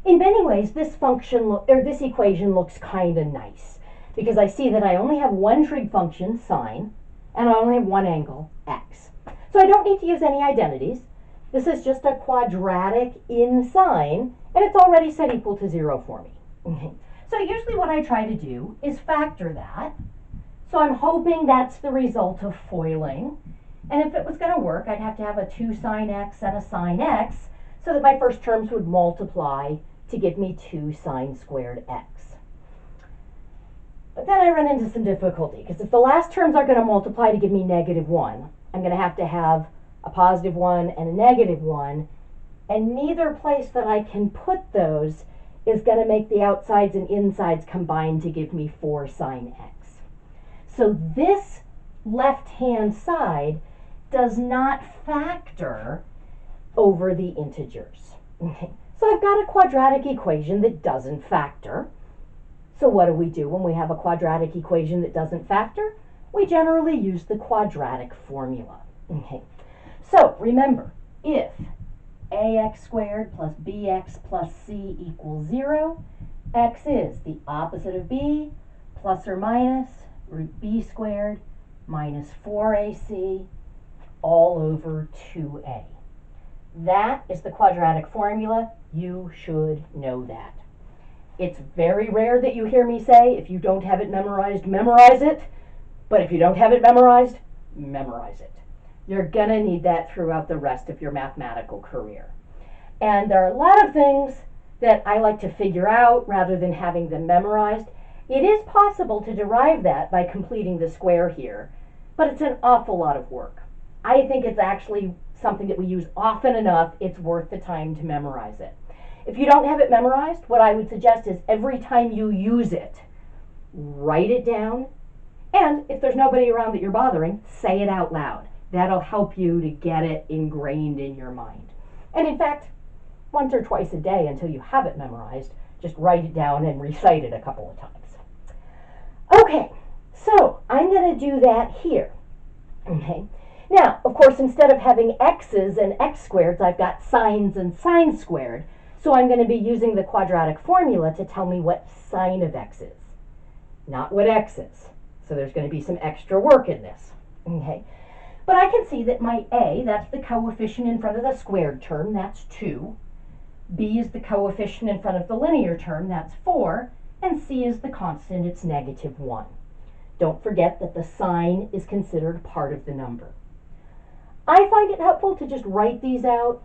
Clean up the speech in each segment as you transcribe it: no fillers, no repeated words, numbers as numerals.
In many ways, this this equation looks kind of nice because I see that I only have one trig function, sine, and I only have one angle, x. So I don't need to use any identities. This is just a quadratic in sine, and it's already set equal to 0 for me. So usually what I try to do is factor that. So I'm hoping that's the result of FOILing. And if it was going to work, I'd have to have a 2 sine x and a sine x, so that my first terms would multiply to give me 2 sine squared x. But then I run into some difficulty, because if the last terms are going to multiply to give me -1, I'm going to have a +1 and a -1, and neither place that I can put those is going to make the outsides and insides combine to give me 4 sine x. So this left-hand side does not factor over the integers. Okay. So I've got a quadratic equation that doesn't factor. So what do we do when we have a quadratic equation that doesn't factor? We generally use the quadratic formula. Okay. So remember, if ax squared plus bx plus c equals 0, x is the opposite of b plus or minus root b squared minus 4ac all over 2a. That is the quadratic formula. You should know that. It's very rare that you hear me say, if you don't have it memorized, memorize it. But if you don't have it memorized, memorize it. You're going to need that throughout the rest of your mathematical career. And there are a lot of things that I like to figure out rather than having them memorized. It is possible to derive that by completing the square here, but it's an awful lot of work. I think it's actually something that we use often enough, it's worth the time to memorize it. If you don't have it memorized, what I would suggest is every time you use it, write it down, and if there's nobody around that you're bothering, say it out loud. That'll help you to get it ingrained in your mind. And in fact, once or twice a day until you have it memorized, just write it down and recite it a couple of times. Okay, so I'm going to do that here. Okay. Now, of course, instead of having x's and x squareds, I've got sines and sine squared. So I'm going to be using the quadratic formula to tell me what sine of x is, not what x is. So there's going to be some extra work in this. Okay. But I can see that my a, that's the coefficient in front of the squared term, that's 2. B is the coefficient in front of the linear term, that's 4. And c is the constant, it's -1. Don't forget that the sign is considered part of the number. I find it helpful to just write these out,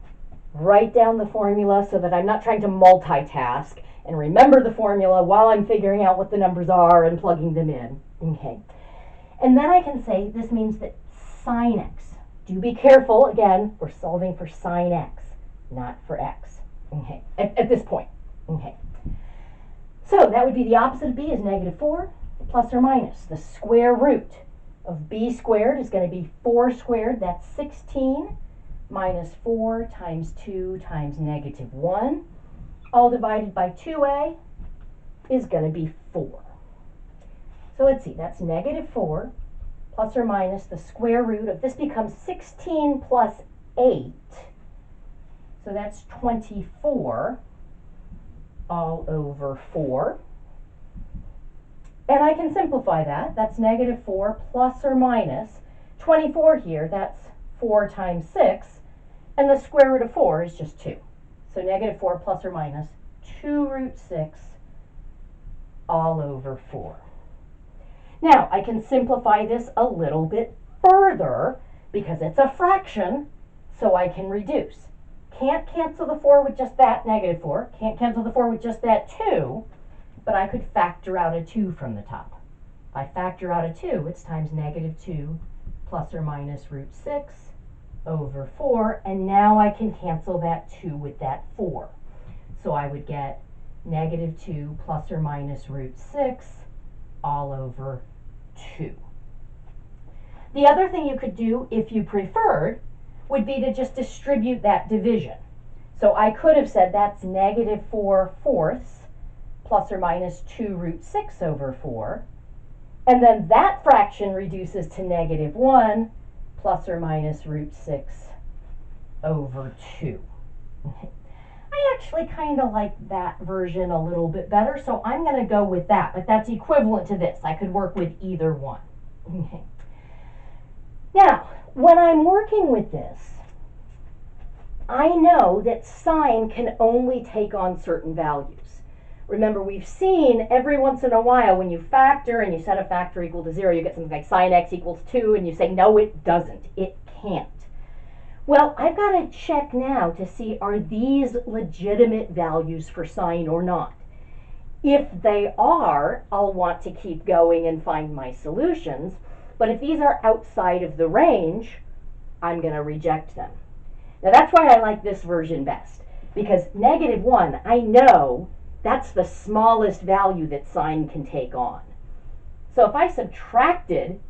write down the formula so that I'm not trying to multitask and remember the formula while I'm figuring out what the numbers are and plugging them in. Okay. And then I can say this means that sine x. Do be careful, again, we're solving for sine x, not for x. Okay. At this point. Okay. So that would be the opposite of b is -4 plus or minus the square root of b squared is going to be 4 squared, that's 16, minus 4 times 2 times -1, all divided by 2a is going to be 4. So let's see, that's -4 plus or minus the square root of, this becomes 16 plus 8, so that's 24 all over 4. And I can simplify that. That's -4 plus or minus 24 here. That's 4 times 6. And the square root of 4 is just 2. So -4 plus or minus 2 root 6 all over 4. Now, I can simplify this a little bit further because it's a fraction, so I can reduce. Can't cancel the 4 with just that -4. Can't cancel the 4 with just that 2. But I could factor out a 2 from the top. If I factor out a 2, it's times -2 plus or minus root 6 over 4, and now I can cancel that 2 with that 4. So I would get -2 plus or minus root 6 all over 2. The other thing you could do, if you preferred, would be to just distribute that division. So I could have said that's -4 fourths plus or minus 2 root 6 over 4. And then that fraction reduces to -1 plus or minus root 6 over 2. I actually kind of like that version a little bit better, so I'm going to go with that, but that's equivalent to this. I could work with either one. Okay. Now, when I'm working with this, I know that sine can only take on certain values. Remember, we've seen every once in a while when you factor and you set a factor equal to 0, you get something like sine x equals 2, and you say, no, it doesn't. It can't. Well, I've got to check now to see, are these legitimate values for sine or not? If they are, I'll want to keep going and find my solutions. But if these are outside of the range, I'm going to reject them. Now that's why I like this version best, because -1, I know that's the smallest value that sine can take on. So if I subtracted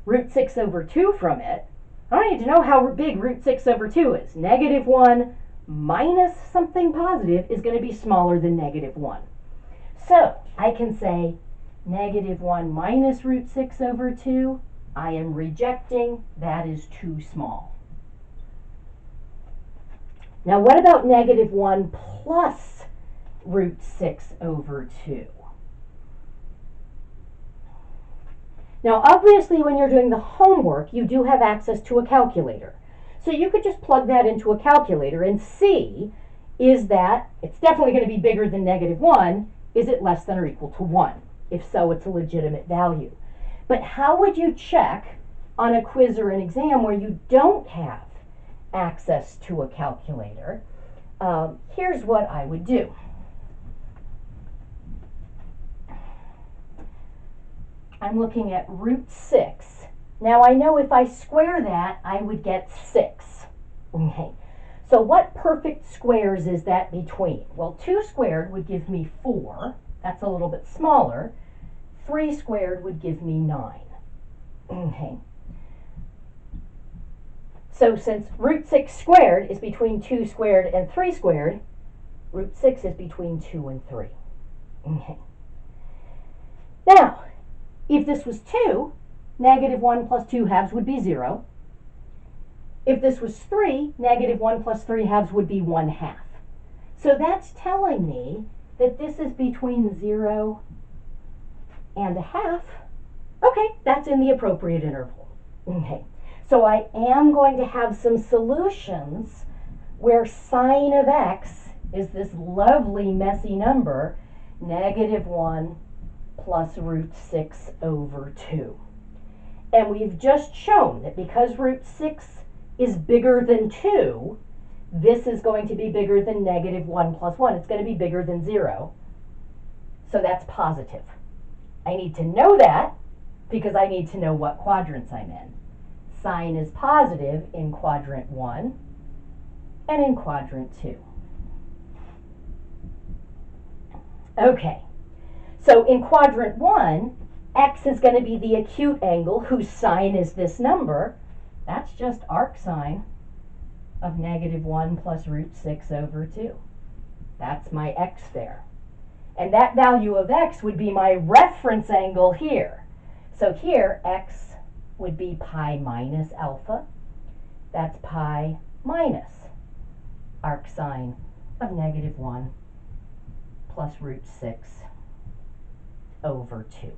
root 6 over 2 from it, I don't need to know how big root 6 over 2 is. -1 minus something positive is going to be smaller than -1. So I can say -1 minus root 6 over 2, I am rejecting, that is too small. Now what about -1 plus root 6 over 2? Now obviously when you're doing the homework, you do have access to a calculator. So you could just plug that into a calculator and see, is that, it's definitely going to be bigger than -1, is it less than or equal to 1? If so, it's a legitimate value. But how would you check on a quiz or an exam where you don't have access to a calculator? Here's what I would do. I'm looking at root 6. Now I know if I square that, I would get 6. Okay. So what perfect squares is that between? Well, 2 squared would give me 4. That's a little bit smaller. 3 squared would give me 9. Okay. So since root 6 squared is between 2 squared and 3 squared, root 6 is between 2 and 3. Okay. Now, if this was 2, -1 plus 2 halves would be 0. If this was 3, -1 plus 3 halves would be 1/2. So that's telling me that this is between 0 and 1/2. Okay, that's in the appropriate interval. Okay, so I am going to have some solutions where sine of x is this lovely messy number, -1 plus root 6 over 2. And we've just shown that because root 6 is bigger than 2, this is going to be bigger than -1 plus 1. It's going to be bigger than 0. So that's positive. I need to know that because I need to know what quadrants I'm in. Sine is positive in quadrant 1 and in quadrant 2. Okay. So in quadrant 1, x is going to be the acute angle whose sine is this number. That's just arc sine of -1 plus root 6 over 2. That's my x there. And that value of x would be my reference angle here. So here, x would be pi minus alpha. That's pi minus arc sine of -1 plus root 6 over 2.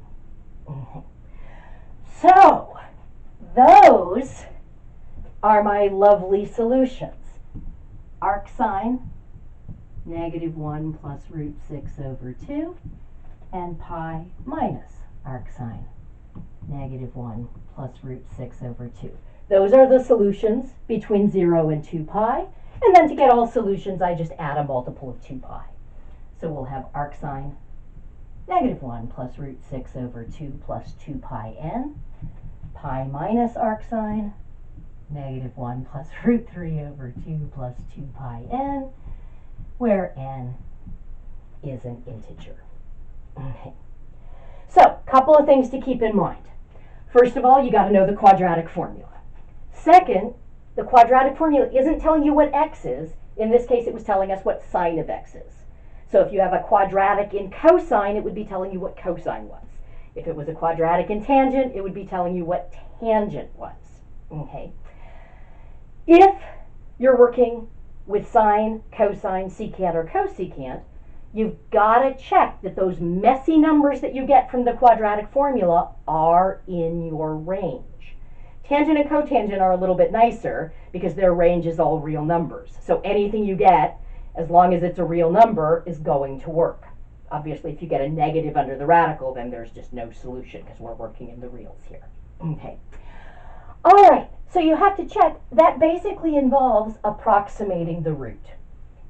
So, those are my lovely solutions. Arc sine, -1 plus root 6 over 2, and pi minus arc sine, -1 plus root 6 over 2. Those are the solutions between 0 and 2 pi, and then to get all solutions, I just add a multiple of 2 pi. So we'll have arc sine, -1 plus root 6 over 2 plus 2 pi n, pi minus arc sine, -1 plus root 3 over 2 plus 2 pi n, where n is an integer. Okay. So, a couple of things to keep in mind. First of all, you got to know the quadratic formula. Second, the quadratic formula isn't telling you what x is. In this case, it was telling us what sine of x is. So if you have a quadratic in cosine, it would be telling you what cosine was. If it was a quadratic in tangent, it would be telling you what tangent was. Okay. If you're working with sine, cosine, secant, or cosecant, you've got to check that those messy numbers that you get from the quadratic formula are in your range. Tangent and cotangent are a little bit nicer because their range is all real numbers. So anything you get, as long as it's a real number, is going to work. Obviously, if you get a negative under the radical, then there's just no solution because we're working in the reals here. Okay. All right, so you have to check. That basically involves approximating the root.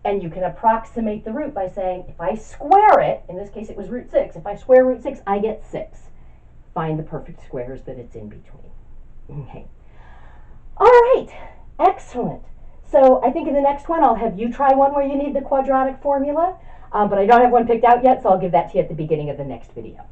And you can approximate the root by saying, if I square it, in this case it was root 6, if I square root 6, I get 6. Find the perfect squares that it's in between. Okay. All right, excellent. So I think in the next one I'll have you try one where you need the quadratic formula, but I don't have one picked out yet, so I'll give that to you at the beginning of the next video.